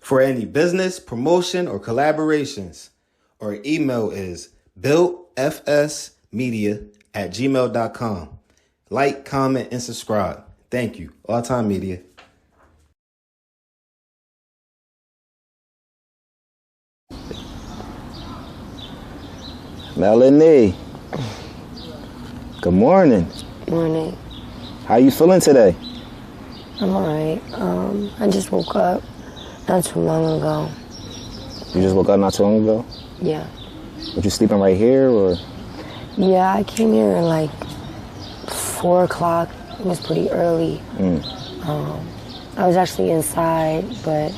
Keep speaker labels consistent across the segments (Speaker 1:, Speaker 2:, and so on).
Speaker 1: for any business, promotion, or collaborations. Our email is buildfsmedia@gmail.com. Like, comment, and subscribe. Thank you. All Time Media.
Speaker 2: Melony, good morning.
Speaker 3: Morning.
Speaker 2: How you feeling today?
Speaker 3: I'm alright. I just woke up not too long ago.
Speaker 2: You just woke up not too long ago?
Speaker 3: Yeah.
Speaker 2: Were you sleeping right here or?
Speaker 3: Yeah, I came here at like 4 o'clock. It was pretty early. I was actually inside, but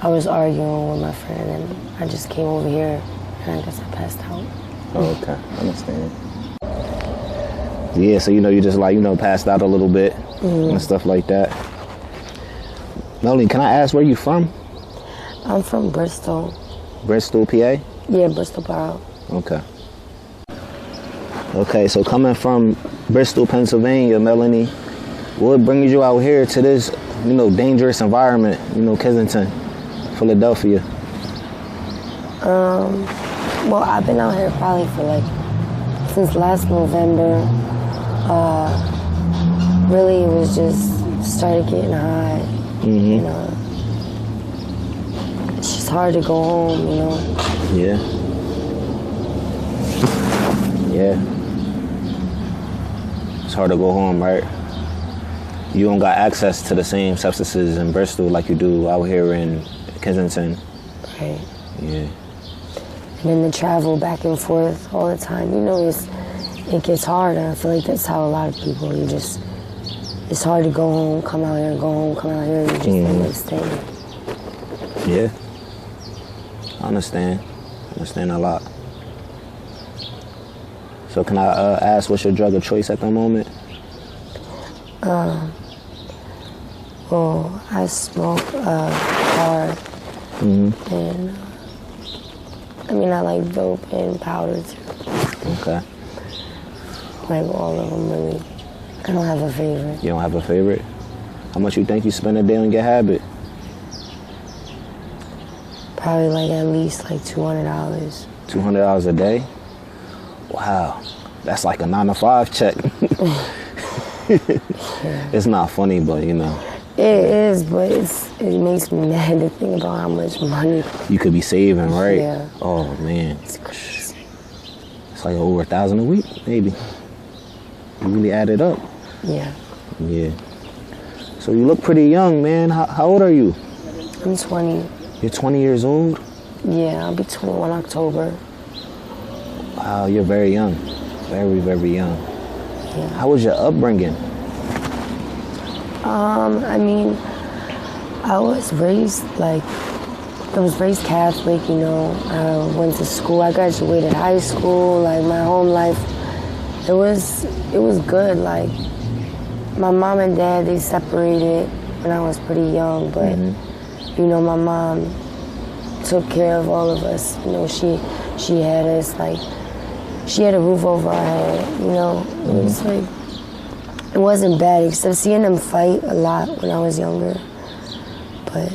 Speaker 3: I was arguing with my friend and I just came over here and I guess I passed out.
Speaker 2: Oh, okay, I understand. Yeah, so you just passed out a little bit and stuff like that. Melony, can I ask where you from?
Speaker 3: I'm from Bristol.
Speaker 2: Bristol, PA?
Speaker 3: Yeah, Bristol Borough.
Speaker 2: Okay. Okay, so coming from Bristol, Pennsylvania, Melony, what brings you out here to this, dangerous environment, Kensington, Philadelphia?
Speaker 3: Well, I've been out here probably for since last November. Really, it was just started getting hot. It's just hard to go home,
Speaker 2: Yeah. Yeah. It's hard to go home, right? You don't got access to the same substances in Bristol like you do out here in Kensington.
Speaker 3: Right.
Speaker 2: Yeah.
Speaker 3: And then the travel back and forth all the time, it gets hard. And I feel like that's how a lot of people, it's hard to go home, come out here, go home, come out here, and you just end up staying.
Speaker 2: Yeah. I understand. I understand a lot. So can I ask what's your drug of choice at the moment?
Speaker 3: Well, I smoke hard. And I like dope and powder too.
Speaker 2: Okay.
Speaker 3: Like all of them, really. I don't have a favorite.
Speaker 2: You don't have a favorite? How much you think you spend a day on your habit?
Speaker 3: Probably at least $200.
Speaker 2: $200 a day? Wow. That's like a 9-to-5 check.
Speaker 3: Yeah.
Speaker 2: It's not funny, but
Speaker 3: It is, but it makes me mad to think about how much money
Speaker 2: you could be saving, right?
Speaker 3: Yeah.
Speaker 2: Oh man,
Speaker 3: It's crazy.
Speaker 2: it's like over $1,000 a week, maybe. You really add it up.
Speaker 3: Yeah.
Speaker 2: Yeah. So you look pretty young, man. How old are you?
Speaker 3: I'm 20.
Speaker 2: You're 20 years old?
Speaker 3: Yeah, I'll be 21 October.
Speaker 2: Wow, you're very young. Very, very young.
Speaker 3: Yeah.
Speaker 2: How was your upbringing?
Speaker 3: I was raised Catholic, I went to school. I graduated high school, my home life. It was good. My mom and dad, they separated when I was pretty young, but my mom took care of all of us. She had us she had a roof over our head, It was it wasn't bad, except seeing them fight a lot when I was younger. But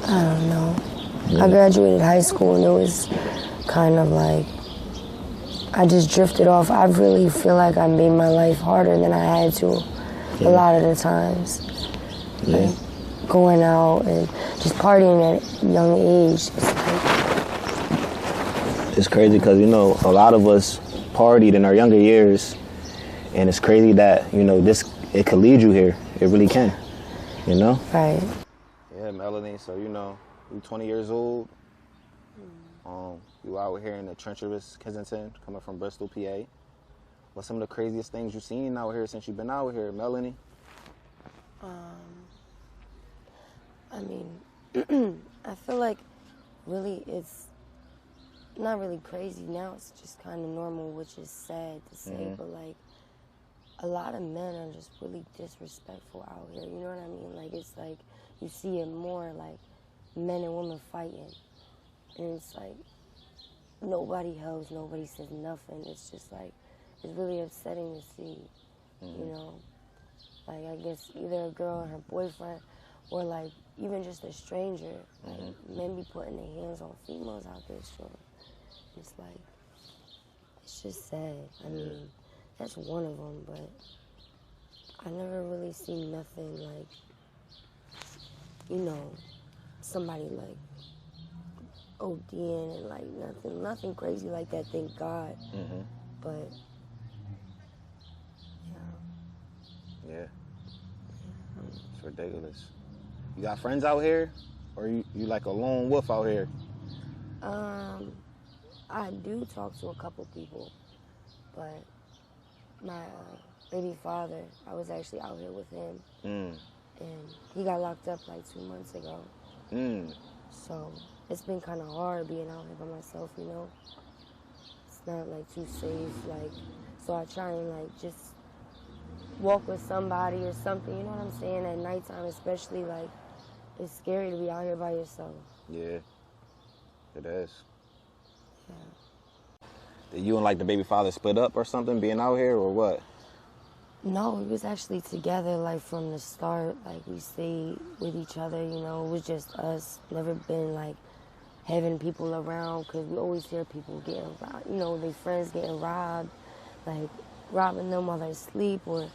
Speaker 3: I don't know. Yeah. I graduated high school and it was kind of I just drifted off. I really feel like I made my life harder than I had to a lot of the times.
Speaker 2: Yeah.
Speaker 3: Going out and just partying at a young age.
Speaker 2: It's crazy because, a lot of us partied in our younger years, and it's crazy that, it could lead you here. It really can,
Speaker 3: Right.
Speaker 2: Yeah, Melony, so, you're 20 years old. You out here in the treacherous Kensington, coming from Bristol, PA. What's some of the craziest things you've seen out here since you've been out here, Melony?
Speaker 3: I feel like really it's not really crazy now. It's just kind of normal, which is sad to say, but a lot of men are just really disrespectful out here. You know what I mean? It's you see it more men and women fighting, and it's nobody helps, nobody says nothing. It's just it's really upsetting to see, I guess either a girl and her boyfriend or even just a stranger, like men be putting their hands on females out there. So it's like, it's just sad. I mean, that's one of them, but I never really seen nothing like, you know, somebody like ODing and like nothing crazy like that, thank God. But
Speaker 2: yeah, it's ridiculous. You got friends out here, or you like a lone wolf out here?
Speaker 3: I do talk to a couple people, but my baby father, I was actually out here with him, and he got locked up like 2 months ago. So it's been kind of hard being out here by myself, you know. It's not like too safe, like, so I try and like just walk with somebody or something, you know what I'm saying? At nighttime, especially, like, it's scary to be out here by yourself.
Speaker 2: Yeah, it is.
Speaker 3: Yeah.
Speaker 2: Did you and like the baby father split up or something, being out here, or what?
Speaker 3: No, we was actually together, like, from the start. Like, we stayed with each other, you know. It was just us. Never been, like, having people around, because we always hear people getting robbed. You know, their friends getting robbed, like, robbing them while they're asleep, or,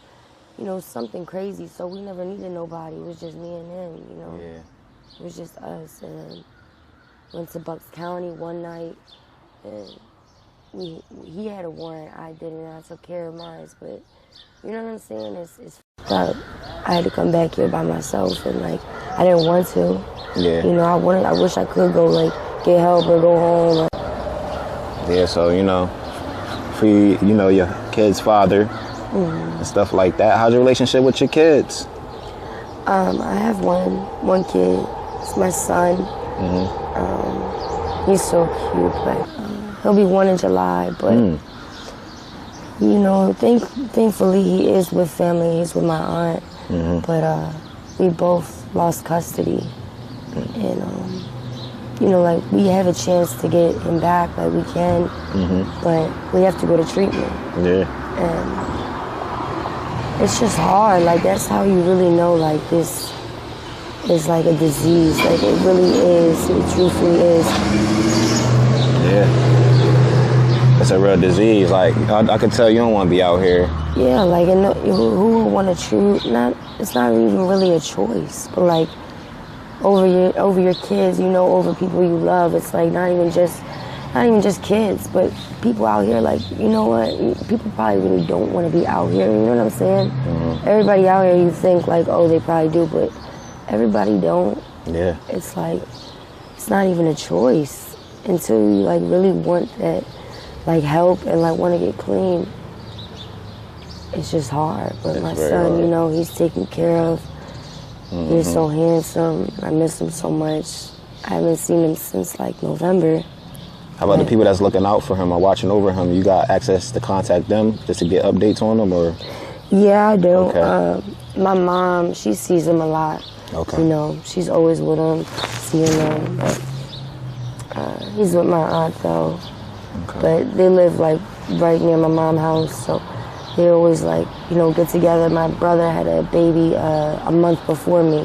Speaker 3: you know, something crazy. So we never needed nobody. It was just me and him, you know.
Speaker 2: Yeah.
Speaker 3: It was just us. And went to Bucks County one night, and he had a warrant. I didn't, and I took care of mine. But, you know what I'm saying? It's f***ed up. I had to come back here by myself, and, like, I didn't want to.
Speaker 2: Yeah.
Speaker 3: You know, I wish I could go, like, get help or go home.
Speaker 2: Yeah, so, you know, for you know, your kid's father and stuff like that. How's your relationship with your kids?
Speaker 3: I have one kid. It's my son. He's so cute, but he'll be 1 in July. But you know, thankfully he is with family. He's with my aunt. But we both lost custody, and you know, like, we have a chance to get him back, like, we can, but we have to go to treatment.
Speaker 2: Yeah.
Speaker 3: And it's just hard. Like, that's how you really know, like, this is like a disease. Like, it really is. It truthfully is.
Speaker 2: Yeah. It's a real disease. Like, I can tell you don't want to be out here.
Speaker 3: Yeah, like, and who would want to choose? It's not even really a choice, but, like, over your kids, you know, over people you love. It's like not even just kids, but people out here, like, you know what? People probably really don't want to be out here. You know what I'm saying? Everybody out here, you think like, oh, they probably do, but everybody don't.
Speaker 2: Yeah.
Speaker 3: It's like, it's not even a choice until you, like, really want that, like, help and, like, want to get clean. It's just hard. But my son, hard. You know, he's taken care of. He's so handsome. I miss him so much. I haven't seen him since, like, November.
Speaker 2: How about the people that's looking out for him or watching over him? You got access to contact them just to get updates on them, or? Yeah,
Speaker 3: I do. Okay. My mom, she sees him a lot.
Speaker 2: Okay.
Speaker 3: You know, she's always with him, seeing him. But, he's with my aunt, though. Okay. But they live, like, right near my mom's house, so they always, like, you know, get together. My brother had a baby a month before me,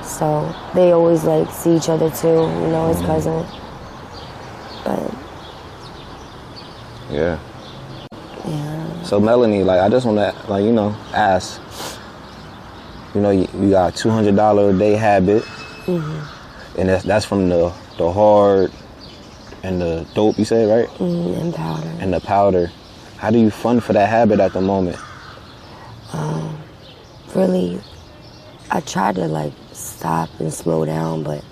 Speaker 3: so they always, like, see each other, too, you know, his cousin. But
Speaker 2: yeah. So Melony, like, I just want to, like, you know, ask. You know, you got a $200 a day habit, and that's from the hard and the dope. You said, right?
Speaker 3: And powder.
Speaker 2: And the powder. How do you fund for that habit at the moment?
Speaker 3: Really, I tried to, like, stop and slow down, but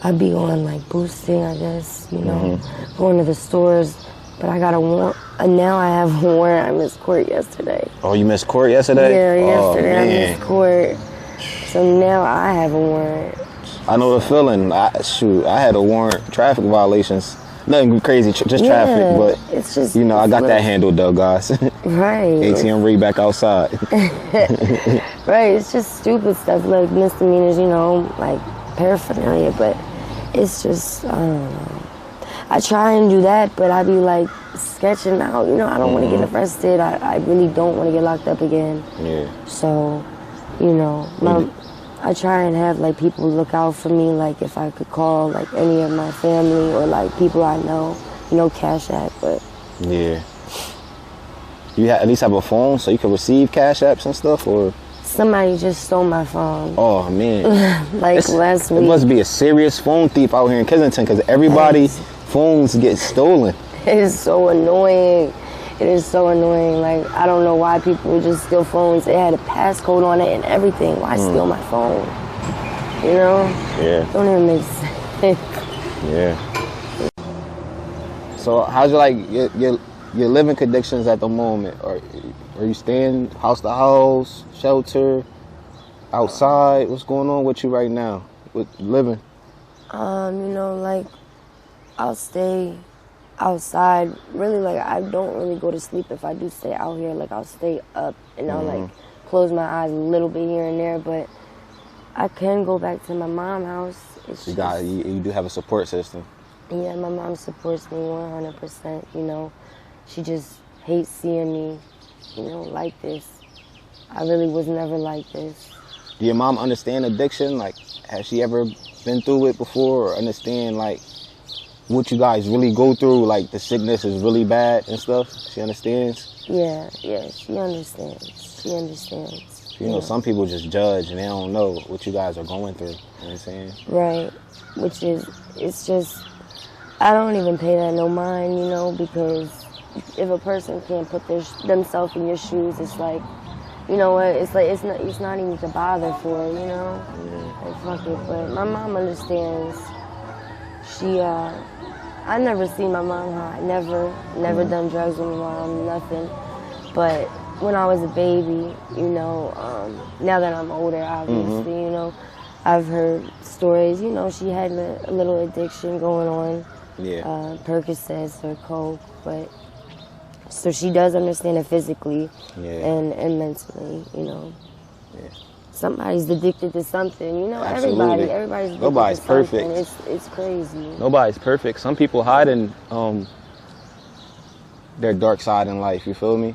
Speaker 3: I'd be on, like, boosting, I guess, you know, going to the stores. But I got a warrant, and now I have a warrant. I missed court yesterday.
Speaker 2: Oh, you missed court yesterday?
Speaker 3: Yeah, yesterday I missed court. So now I have a warrant.
Speaker 2: I know the feeling. I had a warrant, traffic violations. Nothing crazy, just traffic, but
Speaker 3: it's just,
Speaker 2: you know, I got that handled though, guys.
Speaker 3: Right.
Speaker 2: ATM read back outside.
Speaker 3: Right, it's just stupid stuff like misdemeanors, you know, like paraphernalia, but it's just, I don't know. I try and do that, but I be like sketching out, you know, I don't want to get arrested. I really don't want to get locked up again.
Speaker 2: Yeah.
Speaker 3: So, you know, I try and have like people look out for me, like if I could call like any of my family or like people I know, Cash App, but
Speaker 2: Yeah. You at least have a phone so you can receive Cash Apps and stuff, or?
Speaker 3: somebody just stole my phone.
Speaker 2: Oh, man.
Speaker 3: Like last week.
Speaker 2: It must be a serious phone thief out here in Kensington because everybody's phones get stolen.
Speaker 3: It is so annoying. It is so annoying. Like, I don't know why people would just steal phones. It had a passcode on it and everything. Why steal my phone? You know?
Speaker 2: Yeah.
Speaker 3: Don't even make sense.
Speaker 2: Yeah. So how's your living conditions at the moment? Are you staying house to house, shelter, outside? What's going on with you right now with living?
Speaker 3: Like I'll stay outside. Really, like I don't really go to sleep if I do stay out here. Like I'll stay up and I'll like close my eyes a little bit here and there, but I can go back to my mom's house. It's
Speaker 2: You do have a support system.
Speaker 3: Yeah, my mom supports me 100%, She just hates seeing me, like this. I really was never like this.
Speaker 2: Do your mom understand addiction? Like, has she ever been through it before, or understand, like, what you guys really go through? Like, the sickness is really bad and stuff? She understands?
Speaker 3: Yeah, she understands. She understands.
Speaker 2: Some people just judge and they don't know what you guys are going through. You know what I'm saying?
Speaker 3: Right. It's just, I don't even pay that no mind, because if a person can't put themselves in your shoes, it's like, you know what, it's not even to bother for,
Speaker 2: Yeah.
Speaker 3: Like, fuck it. But my mom understands. I never seen my mom high. Never done drugs with my mom, nothing. But when I was a baby, now that I'm older, obviously, I've heard stories, she had a little addiction going on.
Speaker 2: Yeah.
Speaker 3: Percocets or coke, but so she does understand it physically and mentally,
Speaker 2: Yeah.
Speaker 3: Somebody's addicted to something,
Speaker 2: Absolutely.
Speaker 3: everybody's addicted
Speaker 2: Nobody's
Speaker 3: to
Speaker 2: perfect.
Speaker 3: something. It's crazy.
Speaker 2: Nobody's perfect. Some people hide in their dark side in life, you feel me?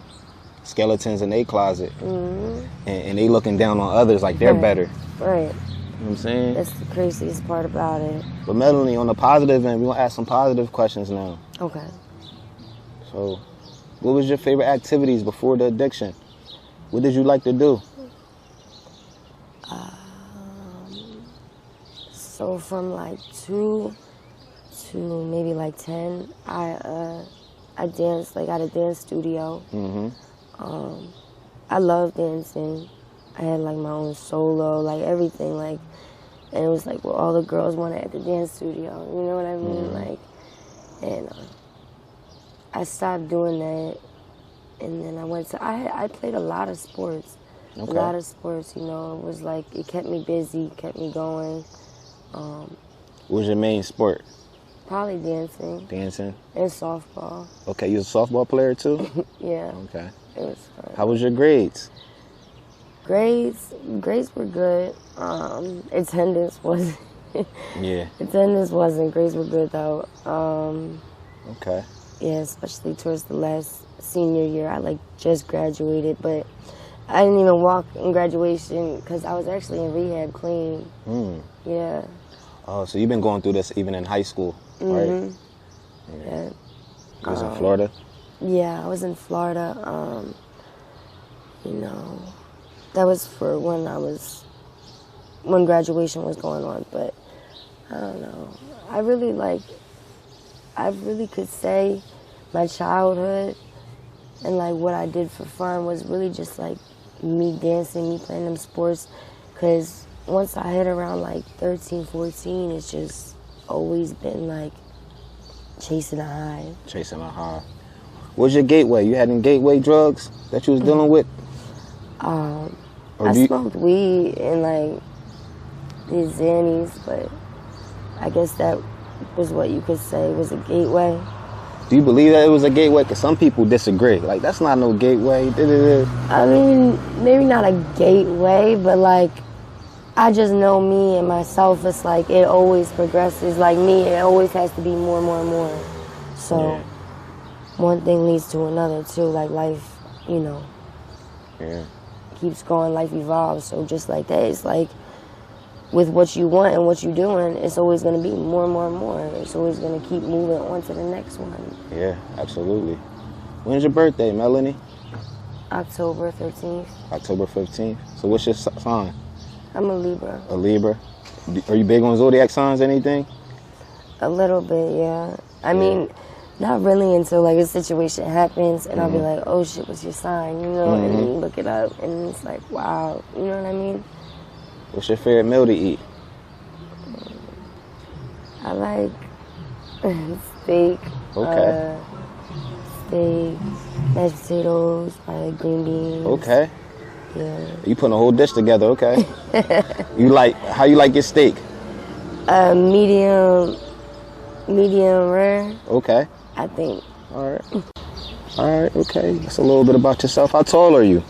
Speaker 2: Skeletons in their closet. And they looking down on others like they're better.
Speaker 3: Right.
Speaker 2: You know what I'm saying?
Speaker 3: That's the craziest part about it.
Speaker 2: But Melony, on the positive end, we're going to ask some positive questions now.
Speaker 3: Okay.
Speaker 2: So, what was your favorite activities before the addiction? What did you like to do?
Speaker 3: So from like 2 to maybe like 10, I danced like at a dance studio. I love dancing. I had like my own solo, like everything, like, and it was like what all the girls wanted at the dance studio. You know what I mean? Like, and I stopped doing that, and then I went to. I played a lot of sports.
Speaker 2: Okay.
Speaker 3: A lot of sports. It was like it kept me busy, kept me going.
Speaker 2: What was your main sport?
Speaker 3: Probably dancing.
Speaker 2: Dancing?
Speaker 3: And softball.
Speaker 2: Okay, you was a softball player too?
Speaker 3: Yeah.
Speaker 2: Okay.
Speaker 3: It was fun.
Speaker 2: How was your grades?
Speaker 3: Grades were good. Attendance wasn't.
Speaker 2: Yeah.
Speaker 3: Attendance wasn't. Grades were good though.
Speaker 2: Okay.
Speaker 3: Yeah, especially towards the last senior year. I like just graduated, but I didn't even walk in graduation because I was actually in rehab clean. Yeah.
Speaker 2: Oh, so you've been going through this even in high school, right?
Speaker 3: Yeah.
Speaker 2: You was in Florida?
Speaker 3: Yeah, I was in Florida. That was for when graduation was going on, but I don't know. I really could say my childhood and like what I did for fun was really just like me dancing, me playing them sports, because once I hit around like 13, 14, it's just always been like chasing a high.
Speaker 2: Chasing a high. What was your gateway? You had any gateway drugs that you was dealing with?
Speaker 3: I smoked weed and like these Xannies, but I guess that was what you could say was a gateway.
Speaker 2: Do you believe that it was a gateway? Because some people disagree. Like, that's not no gateway.
Speaker 3: I mean, maybe not a gateway, but like, I just know me and myself. It's like it always progresses. Like me, it always has to be more and more and more. So one thing leads to another too. Like life,
Speaker 2: Yeah.
Speaker 3: keeps going. Life evolves. So just like that, it's like with what you want and what you're doing, it's always going to be more and more and more. It's always going to keep moving on to the next one.
Speaker 2: Yeah, absolutely. When's your birthday, Melony?
Speaker 3: October 13th.
Speaker 2: October 15th. So what's your sign?
Speaker 3: I'm a Libra.
Speaker 2: A Libra. Are you big on zodiac signs, anything?
Speaker 3: A little bit, yeah. I mean, not really until like a situation happens and I'll be like, oh shit, what's your sign? You know, and then you look it up and it's like, wow, you know what I mean?
Speaker 2: What's your favorite meal to eat?
Speaker 3: I like steak.
Speaker 2: Okay.
Speaker 3: Steak, mashed potatoes, I like green beans.
Speaker 2: Okay.
Speaker 3: Yeah.
Speaker 2: You putting a whole dish together, okay. How you like your steak?
Speaker 3: Medium rare.
Speaker 2: Okay.
Speaker 3: I think.
Speaker 2: All right, okay. That's a little bit about yourself. How tall are you?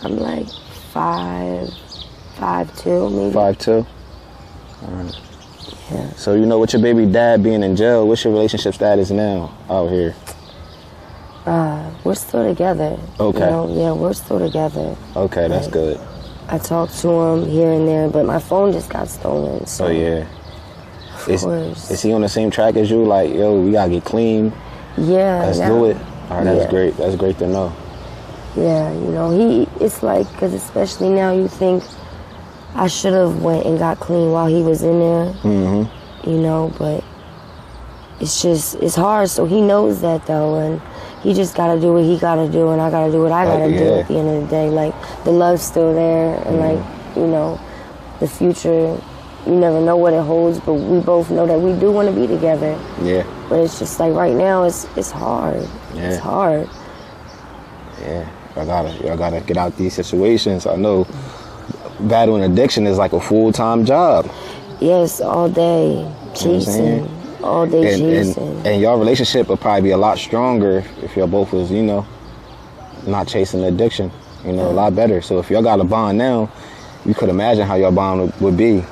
Speaker 3: I'm like 5'2", maybe.
Speaker 2: 5'2". All right.
Speaker 3: Yeah.
Speaker 2: So with your baby dad being in jail, what's your relationship status now out here?
Speaker 3: We're still together.
Speaker 2: Okay.
Speaker 3: Yeah, we're still together.
Speaker 2: Okay, that's good.
Speaker 3: I talk to him here and there, but my phone just got stolen. So
Speaker 2: yeah.
Speaker 3: Of course.
Speaker 2: Is he on the same track as you? Like, yo, we gotta get clean.
Speaker 3: Yeah.
Speaker 2: Let's do it. All right, that's great. That's great to know.
Speaker 3: Yeah, it's like, because especially now you think I should have went and got clean while he was in there. But it's hard. So he knows that though, and he just gotta do what he gotta do, and I gotta do what I gotta do at the end of the day. Like, the love's still there, and the future, you never know what it holds, but we both know that we do want to be together.
Speaker 2: Yeah.
Speaker 3: But it's just like right now, it's hard.
Speaker 2: Yeah.
Speaker 3: It's hard.
Speaker 2: Yeah. I gotta get out these situations. I know battling addiction is like a full-time job.
Speaker 3: Yes, all day chasing. All day chasing.
Speaker 2: And your relationship would probably be a lot stronger if y'all both was, not chasing the addiction. A lot better. So if y'all got a bond now, you could imagine how your bond would be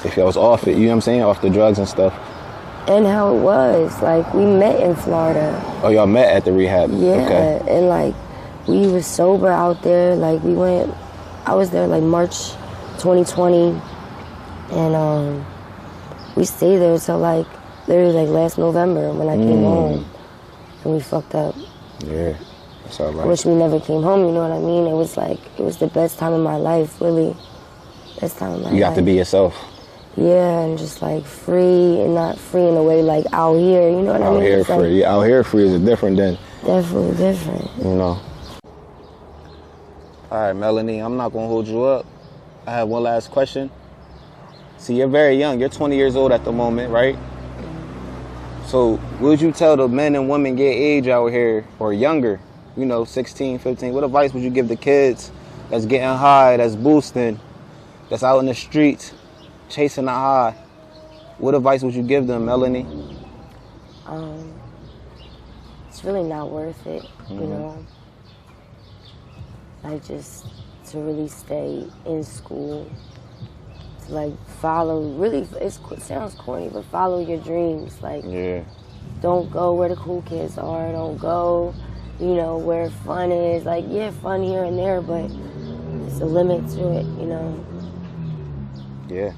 Speaker 2: if y'all was off it, off the drugs and stuff.
Speaker 3: And how it was. Like, we met in Florida.
Speaker 2: Oh, y'all met at the rehab?
Speaker 3: Yeah,
Speaker 2: okay.
Speaker 3: And like, we were sober out there. Like, I was there like March 2020, and we stayed there till like literally like last November when I came home, and we fucked up.
Speaker 2: Yeah, that's all right.
Speaker 3: I wish we never came home. You know what I mean? It was the best time of my life, really. Best time of my life.
Speaker 2: You got to be yourself.
Speaker 3: Yeah, and just like free, and not free in a way like out here. You know what I mean?
Speaker 2: Out here free. Out here free is different than.
Speaker 3: Definitely different.
Speaker 2: All right, Melony, I'm not gonna hold you up. I have one last question. See, you're very young. You're 20 years old at the moment, right? So would you tell the men and women your age out here, or younger, 16, 15, what advice would you give the kids that's getting high, that's boosting, that's out in the streets, chasing the high? What advice would you give them, Melony?
Speaker 3: It's really not worth it, Like, just to really stay in school, to like follow, really, it sounds corny, but follow your dreams. Like, don't go where the cool kids are, don't go, where fun is. Like, yeah, fun here and there, but there's a limit to it,
Speaker 2: Yeah.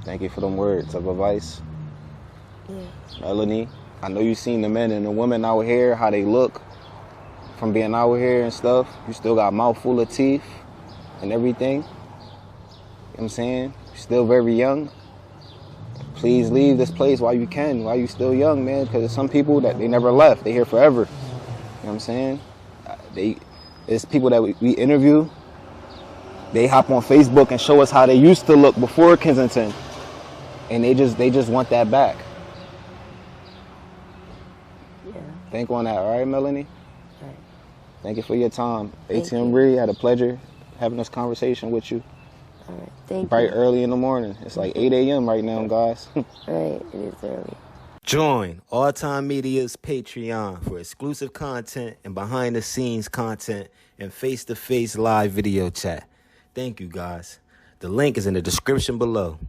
Speaker 2: Thank you for them words of advice.
Speaker 3: Yeah.
Speaker 2: Melony, I know you've seen the men and the women out here, how they look from being out here and stuff. You still got a mouth full of teeth and everything. You know what I'm saying? You're still very young. Please leave this place while you can, while you're still young, man, because there's some people that they never left. They here forever. You know what I'm saying? It's people that we interview. They hop on Facebook and show us how they used to look before Kensington. And they just want that back.
Speaker 3: Yeah.
Speaker 2: Think on that, all right, Melony?
Speaker 3: Right.
Speaker 2: Thank you for your time.
Speaker 3: Thank
Speaker 2: ATM
Speaker 3: you.
Speaker 2: Ree, had a pleasure having this conversation with you.
Speaker 3: All right, thank
Speaker 2: Bright
Speaker 3: you.
Speaker 2: early in the morning. It's like 8 a.m. right now, guys.
Speaker 3: Right, it is early.
Speaker 1: Join All Time Media's Patreon for exclusive content and behind-the-scenes content and face-to-face live video chat. Thank you, guys. The link is in the description below.